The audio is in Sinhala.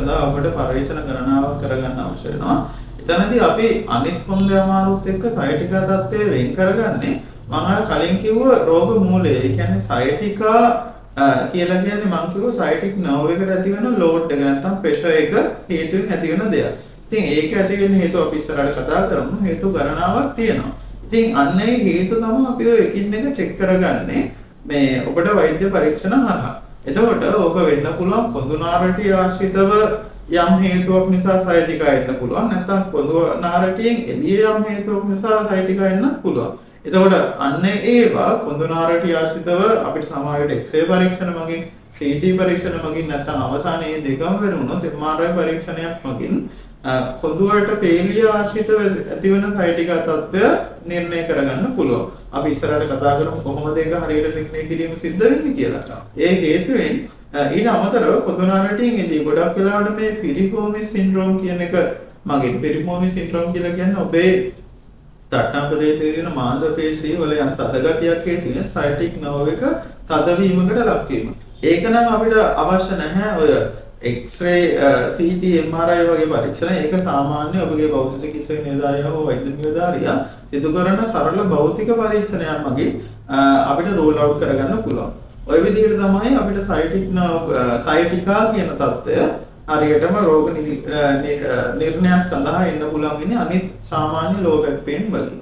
සඳහා ඔබට පරීක්ෂණ ගණනාවක් කරගන්න අවශ්‍ය වෙනවා. එතනදී අපි අනිත් කොන්දේ අමාරුත් එක්ක සයටිකා තත්ත්වය වෙන් කරගන්නේ මම අර කලින් කිව්ව රෝග මූලය. ඒ කියන්නේ සයටිකා කියලා කියන්නේ මම කිව්ව සයටික් නර්ව් එකට ඇති වෙන ලෝඩ් එක නැත්නම් ප්‍රෙෂර් එක හේතුවෙන් ඇති වෙන දෙයක්. ඉතින් ඒක ඇති වෙන්න හේතුව අපි ඉස්සරහට කතා කරමු. හේතු ගණනාවක් තියෙනවා. ඉතින් අන්න ඒ හේතු තමයි අපි ඔය එකින් එක චෙක් කරගන්නේ මේ ඔබට වෛද්‍ය පරීක්ෂණ හරහා. එතකොට ඕක වෙන්න පුළුවන් කොඳුනාරටි ආශ්‍රිතව යම් හේතුවක් නිසා සයටිකා එන්න පුළුවන්. නැත්නම් කොඳුනාරටියෙන් එළිය යම් හේතුවක් නිසා සයටිකා එන්නත් පුළුවන්. එතකොට අන්න ඒවා කොඳුනාරටි ආශ්‍රිතව අපිට සමහරවිට එක්ස්රේ පරීක්ෂණ මගින් CT පරීක්ෂණ මගින් නැත්නම් අවසානයේ දෙකම වෙරුණොත් MRI පරීක්ෂණයක් මගින් කොඳුවලට පේලිය ආශ්‍රිතව ඇතිවන සයටිකා තත්ත්වය නිර්ණය කරගන්න පුළුවන්. අපි ඉස්සරහට කතා කරමු කොහොමද ඒක හරියට නිර්ණය කිරීම සිද්ධ වෙන්නේ කියලා. ඒ හේතුවෙන් ඊට අමතරව කොඳුනාරටියෙන් එදී ගොඩක් වෙලාවට මේ පිරිෆෝමිස් සින්ඩ්‍රෝම් කියන එක මගින් පිරිෆෝමිස් සින්ඩ්‍රෝම් කියලා කියන්නේ ඔබේ තට්ටම් ප්‍රදේශයේ තියෙන මාංශ පේශී වල යම් තද ගතියක් හේතුවෙන් සයටික් නර්ව් එක තදවීමකට ලක් වීම. ඒක නම් අපිට අවශ්‍ය නැහැ ඔය X-ray CT MRI වගේ පරීක්ෂණ. ඒක සාමාන්‍ය ඔබගේ භෞතික චිකිත්සක නිලධාරියා හෝ වෛද්‍ය නිලධාරියා සිදු කරන සරල භෞතික පරීක්ෂණයක් මගින් අපිට රූල් අවුට් කරගන්න පුළුවන්. ඔය විදිහට තමයි අපිට සයටිකා කියන තත්ත්වය හරියටම රෝග නිර්ණයක් සඳහා එන්න පුළුවන් ඉන්නේ අනිත් සාමාන්‍ය low back pain වලින්.